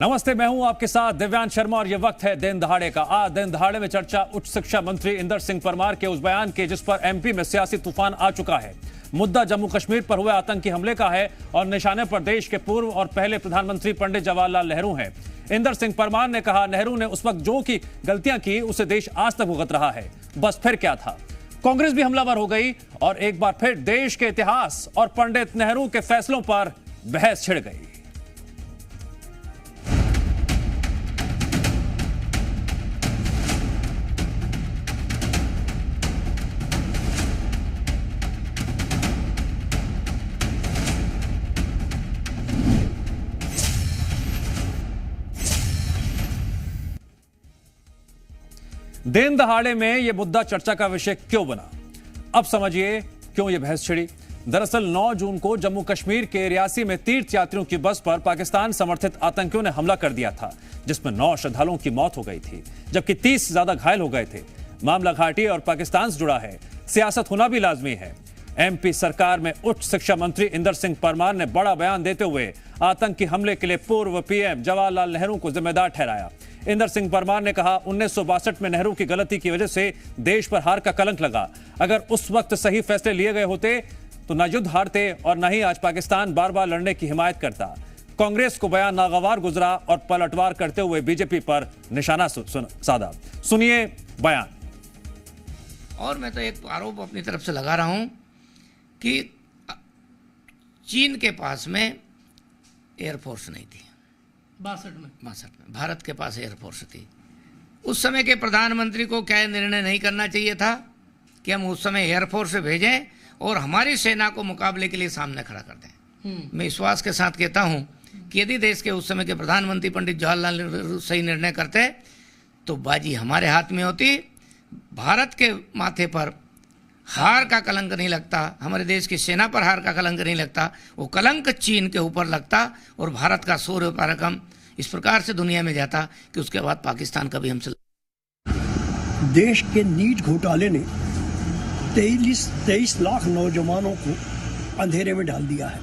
नमस्ते, मैं हूं आपके साथ दिव्यांश शर्मा और ये वक्त है दिन दहाड़े का। आज दिन दहाड़े में चर्चा उच्च शिक्षा मंत्री इंदर सिंह परमार के उस बयान की जिस पर एमपी में सियासी तूफान आ चुका है। मुद्दा जम्मू कश्मीर पर हुए आतंकी हमले का है और निशाने पर देश के पूर्व और पहले प्रधानमंत्री पंडित जवाहरलाल नेहरू हैं। इंदर सिंह परमार ने कहा, नेहरू ने उस वक्त जो की गलतियां की उसे देश आज तक भुगत रहा है। बस फिर क्या था, कांग्रेस भी हमलावर हो गई और एक बार फिर देश के इतिहास और पंडित नेहरू के फैसलों पर बहस छिड़ गई। दिन दहाड़े में यह मुद्दा चर्चा का विषय क्यों बना, अब समझिए क्यों यह बहस छिड़ी। दरअसल 9 जून को जम्मू कश्मीर के रियासी में तीर्थ यात्रियों की बस पर पाकिस्तान समर्थित आतंकियों ने हमला कर दिया था, जिसमें 9 श्रद्धालुओं की मौत हो गई थी, जबकि 30 से ज्यादा घायल हो गए थे। मामला घाटी और पाकिस्तान से जुड़ा है, सियासत होना भी लाजमी है। एमपी सरकार में उच्च शिक्षा मंत्री इंदर सिंह परमार ने बड़ा बयान देते हुए आतंकी हमले के लिए पूर्व पीएम जवाहरलाल नेहरू को जिम्मेदार ठहराया। इंदर सिंह परमार ने कहा, 1962 में नेहरू की गलती की वजह से देश पर हार का कलंक लगा। अगर उस वक्त सही फैसले लिए गए होते तो न युद्ध हारते और न ही आज पाकिस्तान बार बार लड़ने की हिमायत करता। कांग्रेस को बयान नागवार गुजरा और पलटवार करते हुए बीजेपी पर निशाना साधा। सुनिए बयान। और मैं तो एक आरोप अपनी तरफ से लगा रहा हूं कि चीन के पास में एयरफोर्स नहीं थी। 62 में भारत के पास एयरफोर्स थी। उस समय के प्रधानमंत्री को क्या निर्णय नहीं करना चाहिए था कि हम उस समय एयरफोर्स भेजें और हमारी सेना को मुकाबले के लिए सामने खड़ा कर दें। मैं विश्वास के साथ कहता हूं कि यदि देश के उस समय के प्रधानमंत्री पंडित जवाहरलाल नेहरू सही निर्णय करते तो बाजी हमारे हाथ में होती। भारत के माथे पर हार का कलंक नहीं लगता, हमारे देश की सेना पर हार का कलंक नहीं लगता, वो कलंक चीन के ऊपर लगता और भारत का सूर्य पराक्रम इस प्रकार से दुनिया में जाता कि उसके बाद पाकिस्तान का भी हमसे। देश के नीट घोटाले ने 23 लाख नौजवानों को अंधेरे में डाल दिया है।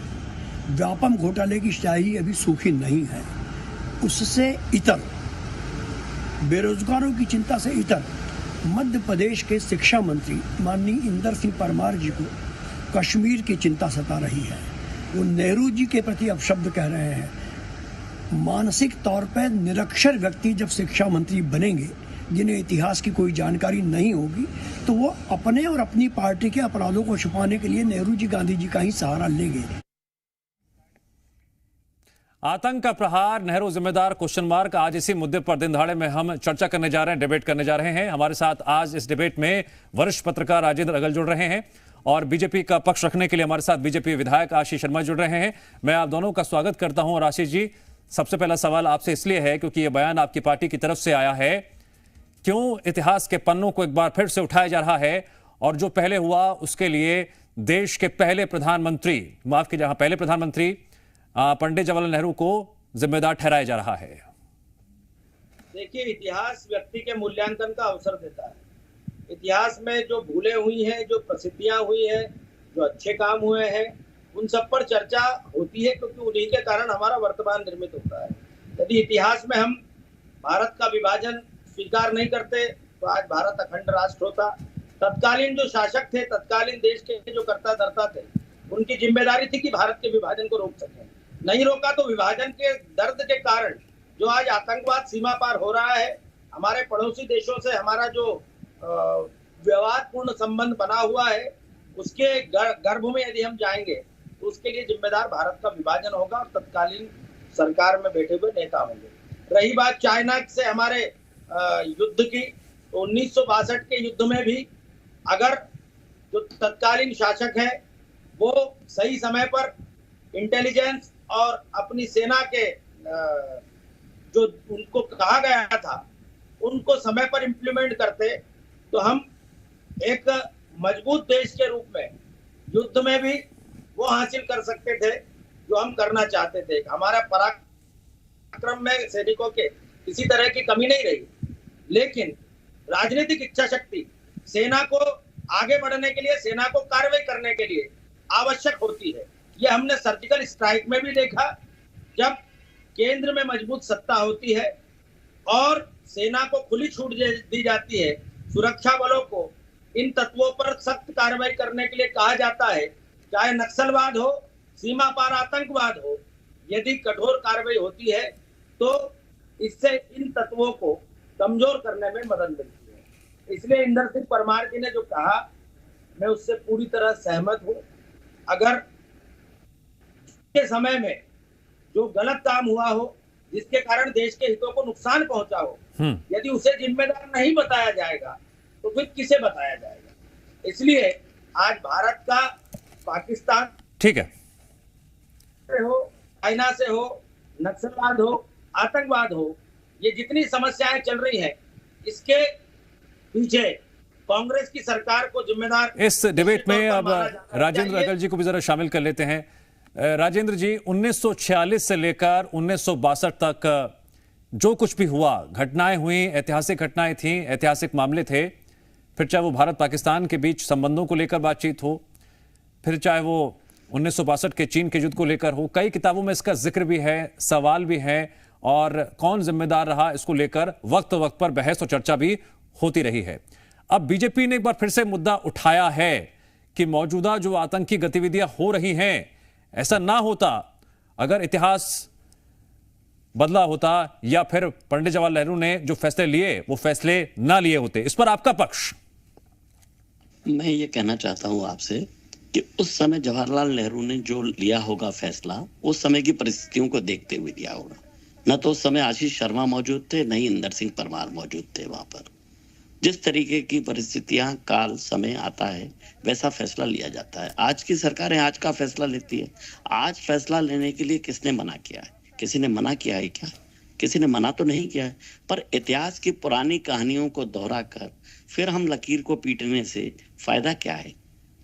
व्यापम घोटाले की स्याही अभी सूखी नहीं है। उससे इतर बेरोजगारों की चिंता से इतर मध्य प्रदेश के शिक्षा मंत्री माननीय इंदर सिंह परमार जी को कश्मीर की चिंता सता रही है। वो नेहरू जी के प्रति अपशब्द कह रहे हैं। मानसिक तौर पर निरक्षर व्यक्ति जब शिक्षा मंत्री बनेंगे, जिन्हें इतिहास की कोई जानकारी नहीं होगी, तो वो अपने और अपनी पार्टी के अपराधों को छुपाने के लिए नेहरू जी गांधी जी का ही सहारा लेंगे। आतंक का प्रहार, नेहरू जिम्मेदार क्वेश्चन मार्क। आज इसी मुद्दे पर दिन दहाड़े में हम चर्चा करने जा रहे हैं, डिबेट करने जा रहे हैं। हमारे साथ आज इस डिबेट में वरिष्ठ पत्रकार राजेंद्र अगल जुड़ रहे हैं और बीजेपी का पक्ष रखने के लिए हमारे साथ बीजेपी विधायक आशीष शर्मा जुड़ रहे हैं। मैं आप दोनों का स्वागत करता हूं। और आशीष जी, सबसे पहला सवाल आपसे इसलिए है क्योंकि यह बयान आपकी पार्टी की तरफ से आया है। क्यों इतिहास के पन्नों को एक बार फिर से उठाया जा रहा है और जो पहले हुआ उसके लिए देश के पहले प्रधानमंत्री, माफ कीजिए, पहले प्रधानमंत्री पंडित जवाहरलाल नेहरू को जिम्मेदार ठहराया जा रहा है? देखिए, इतिहास व्यक्ति के मूल्यांकन का अवसर देता है। इतिहास में जो भूलें हुई हैं, जो प्रसिद्धियां हुई हैं, जो अच्छे काम हुए हैं, उन सब पर चर्चा होती है क्योंकि उन्हीं के कारण हमारा वर्तमान निर्मित होता है। यदि इतिहास में हम भारत का विभाजन स्वीकार नहीं करते तो आज भारत अखंड राष्ट्र होता। तत्कालीन जो शासक थे, तत्कालीन देश के जो कर्ता धर्ता थे, उनकी जिम्मेदारी थी कि भारत के विभाजन को रोक सकें। नहीं रोका तो विभाजन के दर्द के कारण जो आज आतंकवाद सीमा पार हो रहा है, हमारे पड़ोसी देशों से हमारा जो विवादपूर्ण संबंध बना हुआ है, उसके गर्भ में यदि हम जाएंगे तो उसके लिए जिम्मेदार भारत का विभाजन होगा और तत्कालीन सरकार में बैठे हुए नेता होंगे। रही बात चाइना से हमारे युद्ध की, तो 1962 के युद्ध में भी अगर जो तत्कालीन शासक है वो सही समय पर इंटेलिजेंस और अपनी सेना के जो उनको कहा गया था उनको समय पर इंप्लीमेंट करते तो हम एक मजबूत देश के रूप में युद्ध में भी वो हासिल कर सकते थे जो हम करना चाहते थे। हमारा पराक्रम में सैनिकों के किसी तरह की कमी नहीं रही, लेकिन राजनीतिक इच्छा शक्ति सेना को आगे बढ़ने के लिए, सेना को कार्रवाई करने के लिए आवश्यक होती है। यह हमने सर्जिकल स्ट्राइक में भी देखा, जब केंद्र में मजबूत सत्ता होती है और सेना को खुली छूट दी जाती है, सुरक्षा बलों को इन तत्वों पर सख्त कार्रवाई करने के लिए कहा जाता है, चाहे नक्सलवाद हो, सीमा पार आतंकवाद हो, यदि कठोर कार्रवाई होती है तो इससे इन तत्वों को कमजोर करने में मदद मिलती है। इसलिए इंदर सिंह परमार जी ने जो कहा, मैं उससे पूरी तरह सहमत हूं। अगर के समय में जो गलत काम हुआ हो, जिसके कारण देश के हितों को नुकसान पहुंचा हो, यदि उसे जिम्मेदार नहीं बताया जाएगा तो फिर किसे बताया जाएगा? इसलिए आज भारत का पाकिस्तान ठीक है से हो, चाइना से हो, नक्सलवाद हो, आतंकवाद हो, ये जितनी समस्याएं चल रही हैं, इसके पीछे कांग्रेस की सरकार को जिम्मेदार। इस डिबेट में अब राजेंद्र अगल जी को भी जरा शामिल कर लेते हैं। राजेंद्र जी, 1946 से लेकर 1962 तक जो कुछ भी हुआ, घटनाएं हुई, ऐतिहासिक घटनाएं थी, ऐतिहासिक मामले थे, फिर चाहे वो भारत पाकिस्तान के बीच संबंधों को लेकर बातचीत हो, फिर चाहे वो 1962 के चीन के युद्ध को लेकर हो, कई किताबों में इसका जिक्र भी है, सवाल भी है, और कौन जिम्मेदार रहा इसको लेकर वक्त वक्त पर बहस और चर्चा भी होती रही है। अब बीजेपी ने एक बार फिर से मुद्दा उठाया है कि मौजूदा जो आतंकी गतिविधियां हो रही हैं, ऐसा ना होता अगर इतिहास बदला होता या फिर पंडित जवाहरलाल नेहरू ने जो फैसले लिए वो फैसले ना लिए होते। इस पर आपका पक्ष? मैं ये कहना चाहता हूं आपसे कि उस समय जवाहरलाल नेहरू ने जो लिया होगा फैसला, उस समय की परिस्थितियों को देखते हुए लिया होगा। न तो उस समय आशीष शर्मा मौजूद थे, न ही इंदर सिंह परमार मौजूद थे। वहां पर जिस तरीके की परिस्थितियां, काल, समय आता है, वैसा फैसला लिया जाता है। आज की सरकारें आज का फैसला लेती है। आज फैसला लेने के लिए किसने मना किया है? किसी ने मना किया है क्या? किसी ने मना तो नहीं किया है, पर इतिहास की पुरानी कहानियों को दोहरा कर फिर हम लकीर को पीटने से फायदा क्या है?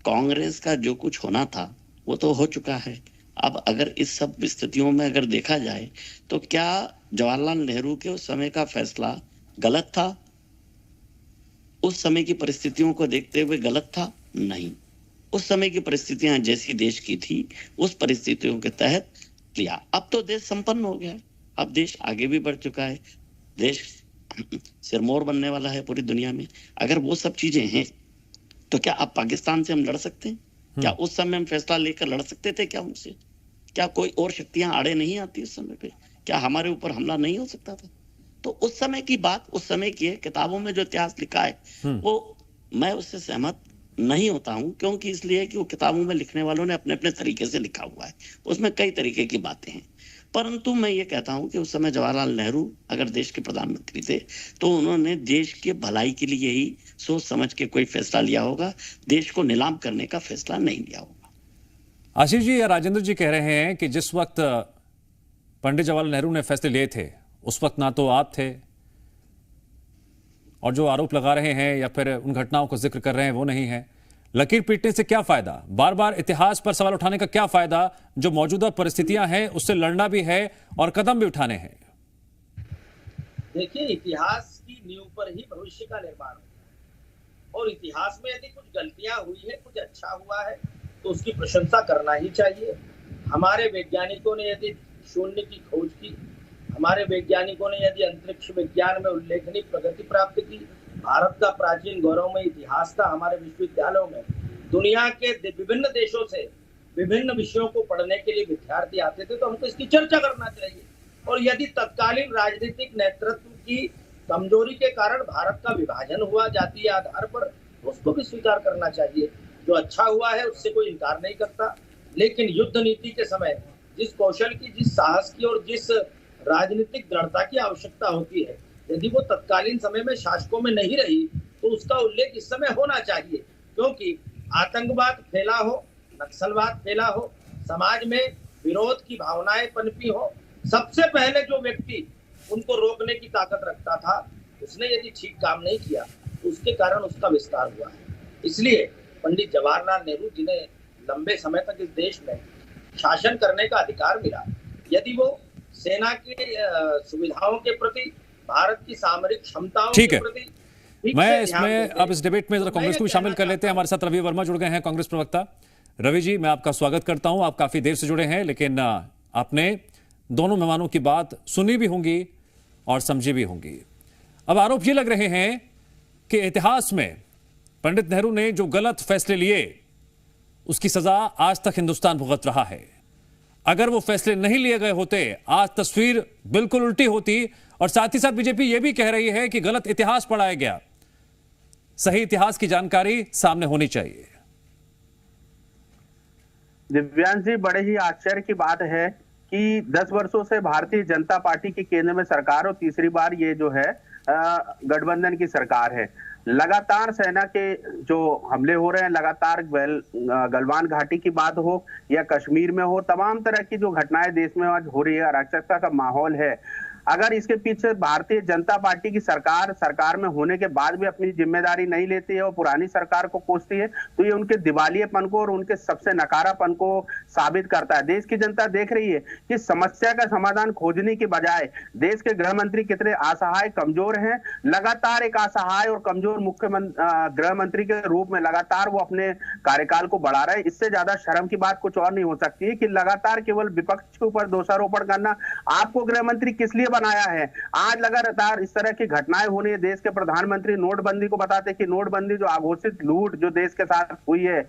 कांग्रेस का जो कुछ होना था वो तो हो चुका है। अब अगर इस सब स्थितियों में अगर देखा जाए तो क्या जवाहरलाल नेहरू के उस समय का फैसला गलत था? उस समय की परिस्थितियों को देखते हुए गलत था? नहीं। उस समय की परिस्थितियां जैसी देश की थी, उस परिस्थितियों के तहत लिया। अब तो देश संपन्न हो गया है, अब देश आगे भी बढ़ चुका है, देश सिरमौर बनने वाला है पूरी दुनिया में। अगर वो सब चीजें हैं तो क्या अब पाकिस्तान से हम लड़ सकते हैं? क्या उस समय हम फैसला लेकर लड़ सकते थे क्या उनसे? क्या कोई और शक्तियां आड़े नहीं आती उस समय पे? क्या हमारे ऊपर हमला नहीं हो सकता था? तो उस समय की बात उस समय की है। किताबों में जो इतिहास लिखा है वो मैं उससे सहमत नहीं होता हूं, क्योंकि इसलिए कि वो किताबों में लिखने वालों ने अपने अपने तरीके से लिखा हुआ है, उसमें कई तरीके की बातें हैं। परंतु मैं ये कहता हूं कि उस समय जवाहरलाल नेहरू अगर देश के प्रधानमंत्री थे तो उन्होंने देश के भलाई के लिए ही सोच समझ के कोई फैसला लिया होगा, देश को नीलाम करने का फैसला नहीं लिया होगा। आशीष जी या राजेंद्र जी कह रहे हैं कि जिस वक्त पंडित जवाहरलाल नेहरू ने फैसले लिए थे उस वक्त ना तो आप थे, और जो आरोप लगा रहे हैं या फिर उन घटनाओं को जिक्र कर रहे हैं वो नहीं है। लकीर पीटने से क्या फायदा? बार बार इतिहास पर सवाल उठाने का क्या फायदा? जो मौजूदा परिस्थितियां हैं उससे लड़ना भी है और कदम भी उठाने हैं। देखिए, इतिहास की नींव पर ही भविष्य का निर्माण होता है, और इतिहास में यदि कुछ गलतियां हुई है, कुछ अच्छा हुआ है, तो उसकी प्रशंसा करना ही चाहिए। हमारे वैज्ञानिकों ने यदि शून्य की खोज की, हमारे वैज्ञानिकों ने यदि अंतरिक्ष विज्ञान में उल्लेखनीय प्रगति प्राप्त की, भारत का प्राचीन गौरवमय इतिहास था, हमारे विश्वविद्यालयों में दुनिया के विभिन्न देशों से विभिन्न विषयों को पढ़ने के लिए विद्यार्थी आते थे, तो हमको इसकी चर्चा करना चाहिए। और यदि तत्कालीन राजनीतिक नेतृत्व की कमजोरी के कारण भारत का विभाजन हुआ जातीय आधार पर, उसको भी स्वीकार करना चाहिए। जो अच्छा हुआ है उससे कोई इनकार नहीं करता, लेकिन युद्ध नीति के समय जिस कौशल की, जिस साहस की और जिस राजनीतिक दृढ़ता की आवश्यकता होती है, यदि वो तत्कालीन समय में शासकों में नहीं रही तो उसका उल्लेख इस समय होना चाहिए। क्योंकि आतंकवाद फैला हो, नक्सलवाद फैला हो, समाज में विरोध की भावनाएं पनपी हो, सबसे पहले जो व्यक्ति उनको रोकने की ताकत रखता था, उसने यदि ठीक काम नहीं किया तो उसके कारण उसका विस्तार हुआ है। इसलिए पंडित जवाहरलाल नेहरू, जिन्हें लंबे समय तक इस देश में शासन करने का अधिकार मिला, यदि वो सेना की सुविधाओं के प्रति, भारत की सामरिक क्षमताओं के प्रति, मैं इसमें अब इस डिबेट में जरा कांग्रेस को भी शामिल कर लेते हैं। हमारे साथ रवि वर्मा जुड़ गए हैं, कांग्रेस प्रवक्ता। रवि जी, मैं आपका स्वागत करता हूं। आप काफी देर से जुड़े हैं, लेकिन आपने दोनों मेहमानों की बात सुनी भी होंगी और समझी भी होंगी। अब आरोप ये लग रहे हैं कि इतिहास में पंडित नेहरू ने जो गलत फैसले लिए उसकी सजा आज तक हिंदुस्तान भुगत रहा है। अगर वो फैसले नहीं लिए गए होते आज तस्वीर बिल्कुल उल्टी होती। और साथ ही साथ बीजेपी ये भी कह रही है कि गलत इतिहास पढ़ाया गया। सही इतिहास की जानकारी सामने होनी चाहिए। दिव्यांश जी, बड़े ही आश्चर्य की बात है कि 10 वर्षों से भारतीय जनता पार्टी की केंद्र में सरकार और तीसरी बार ये जो है गठबंधन की सरकार है। लगातार सेना के जो हमले हो रहे हैं, लगातार गलवान घाटी की बात हो या कश्मीर में हो, तमाम तरह की जो घटनाएं देश में आज हो रही है, अराजकता का माहौल है। अगर इसके पीछे भारतीय जनता पार्टी की सरकार में होने के बाद भी अपनी जिम्मेदारी नहीं लेती है और पुरानी सरकार को कोसती है, तो ये उनके दिवालियेपन को और उनके सबसे नकारापन को साबित करता है। देश की जनता देख रही है कि समस्या का समाधान खोजने की बजाय देश के गृह मंत्री कितने असहाय, कमजोर हैं। लगातार एक असहाय और कमजोर गृह मंत्री के रूप में लगातार वो अपने कार्यकाल को बढ़ा रहे हैं। इससे ज्यादा शर्म की बात कुछ और नहीं हो सकती है कि लगातार केवल विपक्ष के ऊपर दोषारोपण करना। आपको गृह मंत्री किस लिए बनाया है? आज लगातार इस तरह की घटनाएं होनी है। देश के प्रधानमंत्री नोटबंदी को बताते कि नोटबंदी जो अघोषित लूट जो देश के साथ हुई है,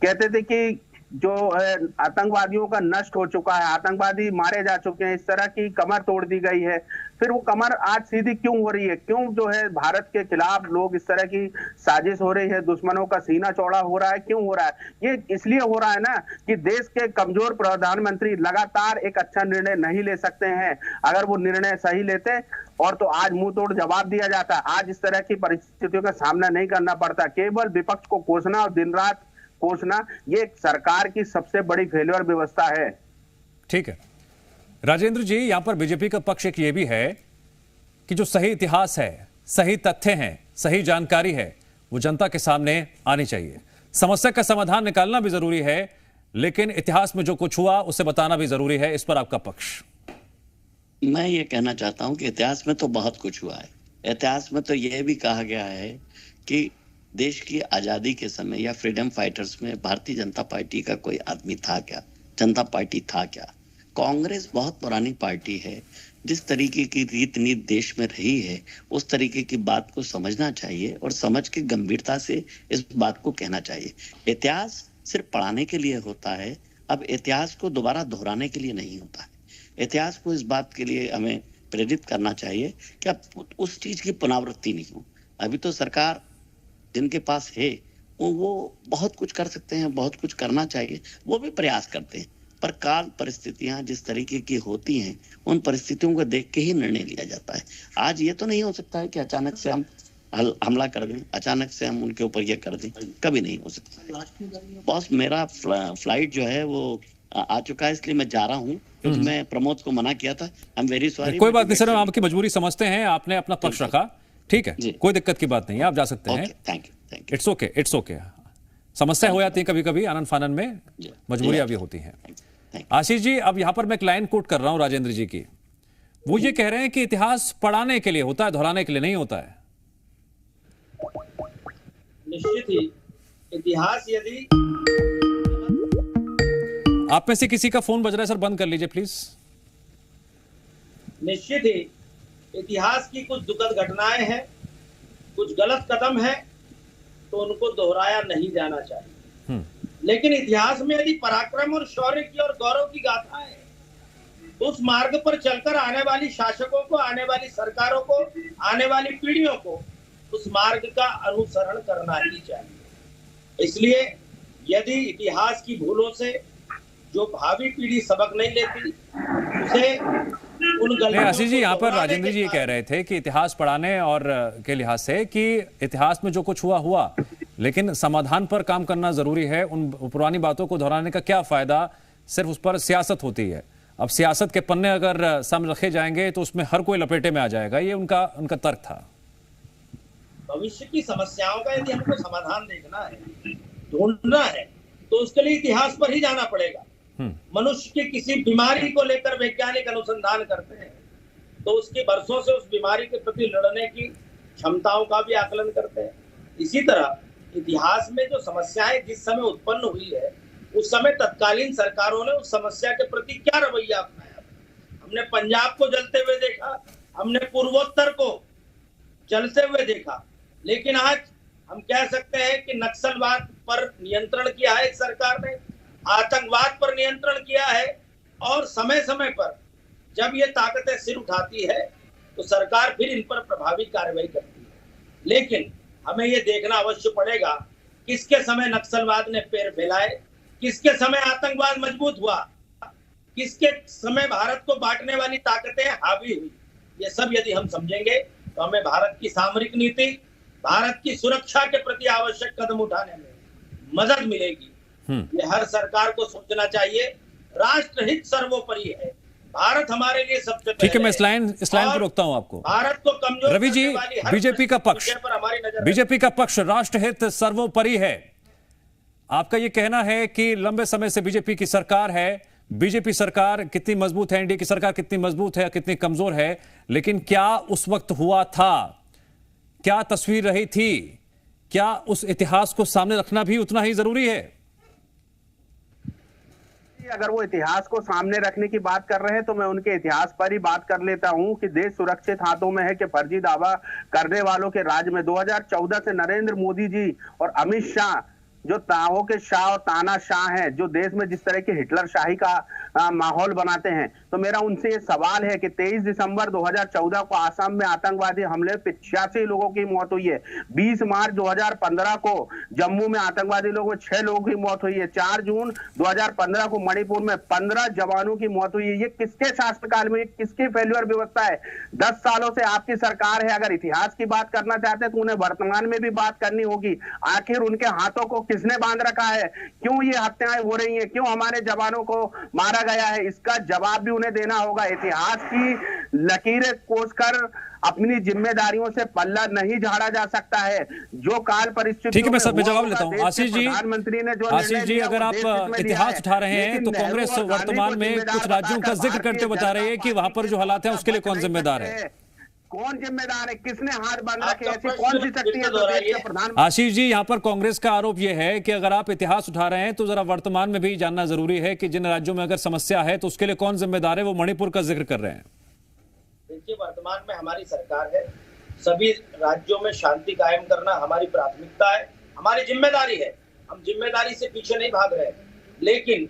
कहते थे कि जो आतंकवादियों का नष्ट हो चुका है, आतंकवादी मारे जा चुके हैं, इस तरह की कमर तोड़ दी गई है। फिर वो कमर आज सीधी क्यों हो रही है? क्यों जो है भारत के खिलाफ लोग इस तरह की साजिश हो रही है, दुश्मनों का सीना चौड़ा हो रहा है? क्यों हो रहा है? ये इसलिए हो रहा है ना कि देश के कमजोर प्रधानमंत्री लगातार एक अच्छा निर्णय नहीं ले सकते हैं। अगर वो निर्णय सही लेते और तो आज मुंह तोड़ जवाब दिया जाता। आज इस तरह की परिस्थितियों का सामना नहीं करना पड़ता। केवल विपक्ष को कोसना और दिन रात कोसना, ये सरकार की सबसे बड़ी फेलियर व्यवस्था है। ठीक है राजेंद्र जी, यहां पर बीजेपी का पक्ष एक ये भी है कि जो सही इतिहास है, सही तथ्य हैं, सही जानकारी है, वो जनता के सामने आनी चाहिए। समस्या का समाधान निकालना भी जरूरी है, लेकिन इतिहास में जो कुछ हुआ उसे बताना भी जरूरी है। इस पर आपका पक्ष? मैं ये कहना चाहता हूं कि इतिहास में तो बहुत कुछ हुआ है। इतिहास में तो यह भी कहा गया है कि देश की आजादी के समय या फ्रीडम फाइटर्स में भारतीय जनता पार्टी का कोई आदमी था क्या? जनता पार्टी था क्या? कांग्रेस बहुत पुरानी पार्टी है। जिस तरीके की रीत नीति देश में रही है, उस तरीके की बात को समझना चाहिए और समझ के गंभीरता से इस बात को कहना चाहिए। इतिहास सिर्फ पढ़ाने के लिए होता है, अब इतिहास को दोबारा दोहराने के लिए नहीं होता है। इतिहास को इस बात के लिए हमें प्रेरित करना चाहिए कि अब उस चीज की पुनरावृत्ति नहीं हो। अभी तो सरकार जिनके पास है वो बहुत कुछ कर सकते हैं, बहुत कुछ करना चाहिए, वो भी प्रयास करते हैं, पर काल परिस्थितियां जिस तरीके की होती हैं, उन परिस्थितियों को देख के ही निर्णय लिया जाता है। आज ये तो नहीं हो सकता है कि अचानक से हम हमला कर दें, अचानक से हम उनके ऊपर ये कर दें, कभी नहीं हो सकता। बॉस, मेरा फ्लाइट जो है वो आ चुका है, इसलिए मैं जा रहा हूँ, क्योंकि मैं प्रमोद को मना किया था। I am very sorry. कोई बात नहीं सर, हम आपकी मजबूरी समझते हैं, आपने अपना पक्ष रखा, ठीक है, कोई दिक्कत की बात नहीं है, आप जा सकते हैं। Thank you. It's okay, it's okay. समस्या हो जाती है कभी कभी, आनंद फानन में मजबूरियां भी होती हैं। आशीष जी, अब यहां पर मैं एक लाइन कोट कर रहा हूं राजेंद्र जी की। वो ये कह रहे हैं कि इतिहास पढ़ाने के लिए होता है, दोहराने के लिए नहीं होता है। निश्चित ही इतिहास यदि आप में से किसी का फोन बज रहा है सर, बंद कर लीजिए प्लीज। निश्चित ही इतिहास की कुछ दुखद घटनाएं हैं, कुछ गलत कदम है, तो उनको दोहराया नहीं जाना चाहिए। लेकिन इतिहास में यदि पराक्रम और शौर्य की और गौरव की गाथा है, तो उस मार्ग पर चलकर आने वाली शासकों को, आने वाली सरकारों को, आने वाली पीढ़ियों को उस मार्ग का अनुसरण करना ही चाहिए। इसलिए यदि इतिहास की भूलों से जो भावी पीढ़ी सबक नहीं लेती, उसे आशीष जी, यहाँ पर राजेंद्र जी ये कह रहे थे कि इतिहास पढ़ाने और के लिहाज से कि इतिहास में जो कुछ हुआ, लेकिन समाधान पर काम करना जरूरी है। उन पुरानी बातों को दोहराने का क्या फायदा, सिर्फ उस पर सियासत होती है। अब सियासत के पन्ने अगर सामने रखे जाएंगे तो उसमें हर कोई लपेटे में आ जाएगा, ये उनका तर्क था। भविष्य की समस्याओं का यदि हमको समाधान देखना है, ढूंढना है, तो उसके लिए इतिहास पर ही जाना पड़ेगा। मनुष्य की किसी बीमारी को लेकर वैज्ञानिक अनुसंधान करते हैं, तो उसके वर्षों से उस बीमारी के प्रति लड़ने की क्षमताओं का भी आकलन करते हैं। इसी तरह इतिहास में जो समस्याएं जिस समय उत्पन्न हुई है, उस समय तत्कालीन सरकारों ने उस समस्या के प्रति क्या रवैया अपनाया, हमने पंजाब को जलते हुए देखा, हमने पूर्वोत्तर को जलते हुए देखा, लेकिन आज हम कह सकते हैं कि नक्सलवाद पर नियंत्रण किया है इस सरकार ने, आतंकवाद पर नियंत्रण किया है, और समय समय पर जब ये ताकतें सिर उठाती है तो सरकार फिर इन पर प्रभावी कार्रवाई करती है। लेकिन हमें ये देखना अवश्य पड़ेगा किसके समय नक्सलवाद ने पैर फैलाए, किसके समय आतंकवाद मजबूत हुआ, किसके समय भारत को बांटने वाली ताकतें हावी हुई। ये सब यदि हम समझेंगे तो हमें भारत की सामरिक नीति, भारत की सुरक्षा के प्रति आवश्यक कदम उठाने में मदद मिलेगी। ये हर सरकार को सोचना चाहिए। राष्ट्रहित सर्वोपरि है, भारत हमारे लिए सबसे ठीक है, मैं इस लाइन और पर रोकता हूं आपको। भारत को कमजोर रवि जी, करने वाली हर बीजेपी का पक्ष, विषय पर हमारी नजर बीजेपी का पक्ष राष्ट्रहित सर्वोपरि है। आपका यह कहना है कि लंबे समय से बीजेपी की सरकार है, बीजेपी सरकार कितनी मजबूत है, एनडीए की सरकार कितनी मजबूत है, कितनी कमजोर है, लेकिन क्या उस वक्त हुआ था, क्या तस्वीर रही थी, क्या उस इतिहास को सामने रखना भी उतना ही जरूरी है? अगर वो इतिहास को सामने रखने की बात कर रहे हैं तो मैं उनके इतिहास पर ही बात कर लेता हूं कि देश सुरक्षित हाथों में है कि फर्जी दावा करने वालों के राज में 2014 से नरेंद्र मोदी जी और अमित शाह जो ताओ के शाह और ताना शाह हैं, जो देश में जिस तरह की हिटलर शाही का माहौल बनाते हैं, तो मेरा उनसे ये सवाल है कि 23 दिसंबर 2014 को आसाम में आतंकवादी हमले 85 लोगों की मौत हुई है। 20 मार्च 2015 को जम्मू में आतंकवादी लोगों में 6 लोगों की मौत हुई है। 4 जून 2015 को मणिपुर में 15 जवानों की मौत हुई है। ये किसके शासनकाल में, किसकी फेल्यूर व्यवस्था है? 10 सालों से आपकी सरकार है। अगर इतिहास की बात करना चाहते हैं तो उन्हें वर्तमान में भी बात करनी होगी। आखिर उनके हाथों को किसने बांध रखा है? क्यों ये हत्याएं हो रही हैं? क्यों हमारे जवानों को मारा गया है? इसका जवाब भी उन्हें देना होगा। इतिहास की लकीरें कोसकर अपनी जिम्मेदारियों से पल्ला नहीं झाड़ा जा सकता है। जो काल परिस्थिति, ठीक है, मैं सब में जवाब लेता हूं। आशीष जी, प्रधानमंत्री ने जो आशीष जी, अगर आप इतिहास उठा रहे हैं तो कांग्रेस वर्तमान में कुछ राज्यों का जिक्र करते बता रही है कि वहां पर जो हालात हैं उसके लिए कौन जिम्मेदार है? कौन जिम्मेदार है? किसने हाथ बांध रखे? ऐसी कौन सी शक्ति है जो देश के प्रधानमंत्री? आशीष जी, यहां पर कांग्रेस का आरोप यह है कि अगर आप इतिहास उठा रहे हैं तो जरा वर्तमान में भी जानना जरूरी है कि जिन राज्यों में अगर समस्या है तो उसके लिए कौन जिम्मेदार है। वो मणिपुर का जिक्र कर रहे हैं। देखिए, वर्तमान में हमारी सरकार है, सभी राज्यों में शांति कायम करना हमारी प्राथमिकता है, हमारी जिम्मेदारी है। हम जिम्मेदारी से पीछे नहीं भाग रहे। लेकिन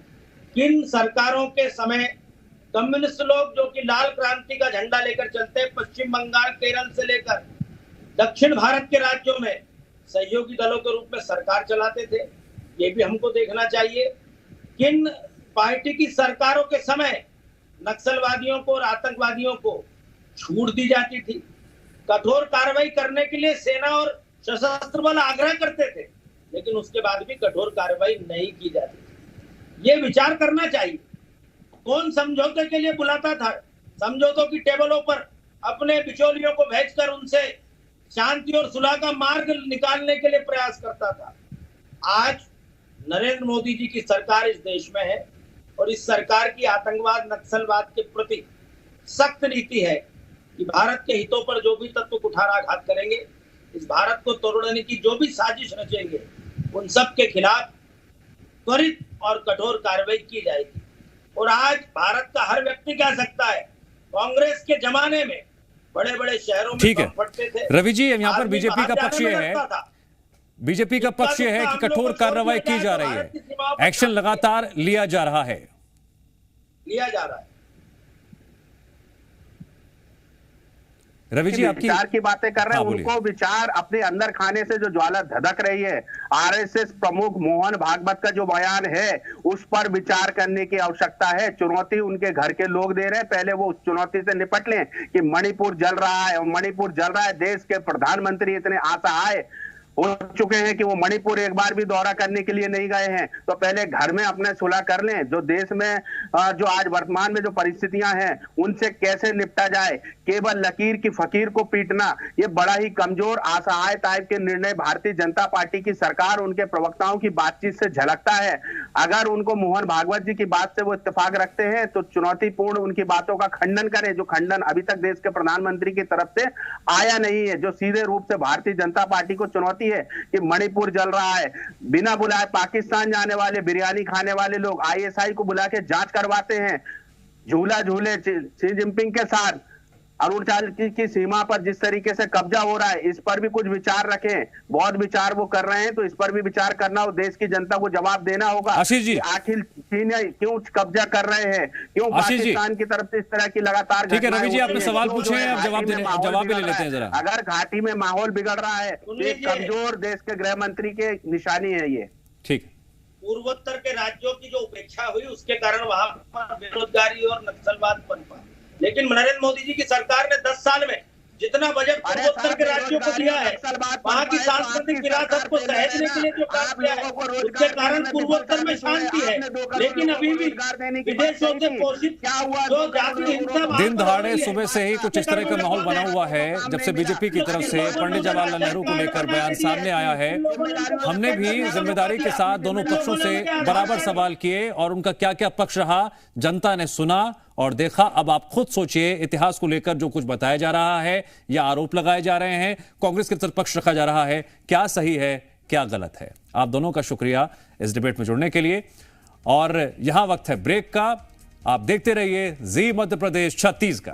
किन सरकारों के समय कम्युनिस्ट लोग जो कि लाल क्रांति का झंडा लेकर चलते हैं, पश्चिम बंगाल, केरल से लेकर दक्षिण भारत के राज्यों में सहयोगी दलों के रूप में सरकार चलाते थे, ये भी हमको देखना चाहिए। किन पार्टी की सरकारों के समय नक्सलवादियों को और आतंकवादियों को छूट दी जाती थी, कठोर कार्रवाई करने के लिए सेना और सशस्त्र बल आग्रह करते थे, लेकिन उसके बाद भी कठोर कार्रवाई नहीं की जाती थी। ये विचार करना चाहिए। कौन समझौते के लिए बुलाता था? समझौतों की टेबलों पर अपने बिचौलियों को भेजकर उनसे शांति और सुलह का मार्ग निकालने के लिए प्रयास करता था। आज नरेंद्र मोदी जी की सरकार इस देश में है और इस सरकार की आतंकवाद, नक्सलवाद के प्रति सख्त नीति है कि भारत के हितों पर जो भी तत्व कुठाराघात करेंगे, इस भारत को तोड़ने की जो भी साजिश रचेंगे, उन सब के खिलाफ त्वरित और कठोर कार्रवाई की जाएगी। और आज भारत का हर व्यक्ति कह सकता है, कांग्रेस के जमाने में बड़े बड़े शहरों में ठीक है फटते थे। रवि जी, यहाँ पर बीजेपी का पक्ष ये है, बीजेपी का पक्ष ये है कि कठोर कार्रवाई की जा रही है, एक्शन लगातार लिया जा रहा है। रवि जी, आपकी विचार की बातें कर रहे हैं, उनको विचार अपने अंदर खाने से जो ज्वाला धधक रही है, आरएसएस प्रमुख मोहन भागवत का जो बयान है उस पर विचार करने की आवश्यकता है। चुनौती उनके घर के लोग दे रहे हैं, पहले वो उस चुनौती से निपट लें कि मणिपुर जल रहा है, और मणिपुर जल रहा है। देश के प्रधानमंत्री इतने आशाएं हो चुके हैं कि वो मणिपुर एक बार भी दौरा करने के लिए नहीं गए हैं, तो पहले घर में अपने सुलह कर लें। जो देश में जो आज वर्तमान में जो परिस्थितियां हैं उनसे कैसे निपटा जाए। केवल लकीर की फकीर को पीटना, ये बड़ा ही कमजोर असहाय टाइप के निर्णय भारतीय जनता पार्टी की सरकार, उनके प्रवक्ताओं की बातचीत से झलकता है। अगर उनको मोहन भागवत जी की बात से वो इत्तेफाक रखते हैं तो चुनौतीपूर्ण उनकी बातों का खंडन करें, जो खंडन अभी तक देश के प्रधानमंत्री की तरफ से आया नहीं है, जो सीधे रूप से भारतीय जनता पार्टी को चुनौती है कि मणिपुर जल रहा है। बिना बुलाए पाकिस्तान जाने वाले बिरयानी खाने वाले लोग आईएसआई को बुला के जांच करवाते हैं। झूला झूले शी जिनपिंग के साथ अरुणाचल की सीमा पर जिस तरीके से कब्जा हो रहा है, इस पर भी कुछ विचार रखें। बहुत विचार वो कर रहे हैं, तो इस पर भी विचार करना और देश की जनता को जवाब देना होगा। आशीष जी, आखिर चीन क्यों कब्जा कर रहे हैं, क्यों पाकिस्तान की तरफ से इस तरह की लगातार। ठीक है रवि जी, आपने सवाल पूछे हैं, अब जवाब भी ले लेते हैं जरा। अगर घाटी में माहौल बिगड़ रहा है तो एक कमजोर देश के गृह मंत्री के निशानी है ये। ठीक, पूर्वोत्तर के राज्यों की जो उपेक्षा हुई उसके कारण वहां पर बेरोजगारी और नक्सलवाद पनपा, लेकिन नरेंद्र मोदी जी की सरकार ने 10 साल में जितना बजट पूर्वोत्तर के राज्यों को दिया है, वहाँ की सांस्कृतिक विरासत को सहेजने के लिए जो काम किया है, उसके कारण पूर्वोत्तर में शांति है। लेकिन अभी भी विदेशों से पोषित जो जाति हिंसा दिन दहाड़े सुबह से ही कुछ इस तरह का माहौल बना हुआ है। जब से बीजेपी की तरफ से पंडित जवाहरलाल नेहरू को लेकर बयान सामने आया है, हमने भी जिम्मेदारी के साथ दोनों पक्षों से बराबर सवाल किए और उनका क्या क्या पक्ष रहा जनता ने सुना और देखा। अब आप खुद सोचिए, इतिहास को लेकर जो कुछ बताया जा रहा है या आरोप लगाए जा रहे हैं, कांग्रेस की तरफ पक्ष रखा जा रहा है, क्या सही है क्या गलत है। आप दोनों का शुक्रिया इस डिबेट में जुड़ने के लिए। और यहां वक्त है ब्रेक का। आप देखते रहिए जी मध्य प्रदेश छत्तीसगढ़।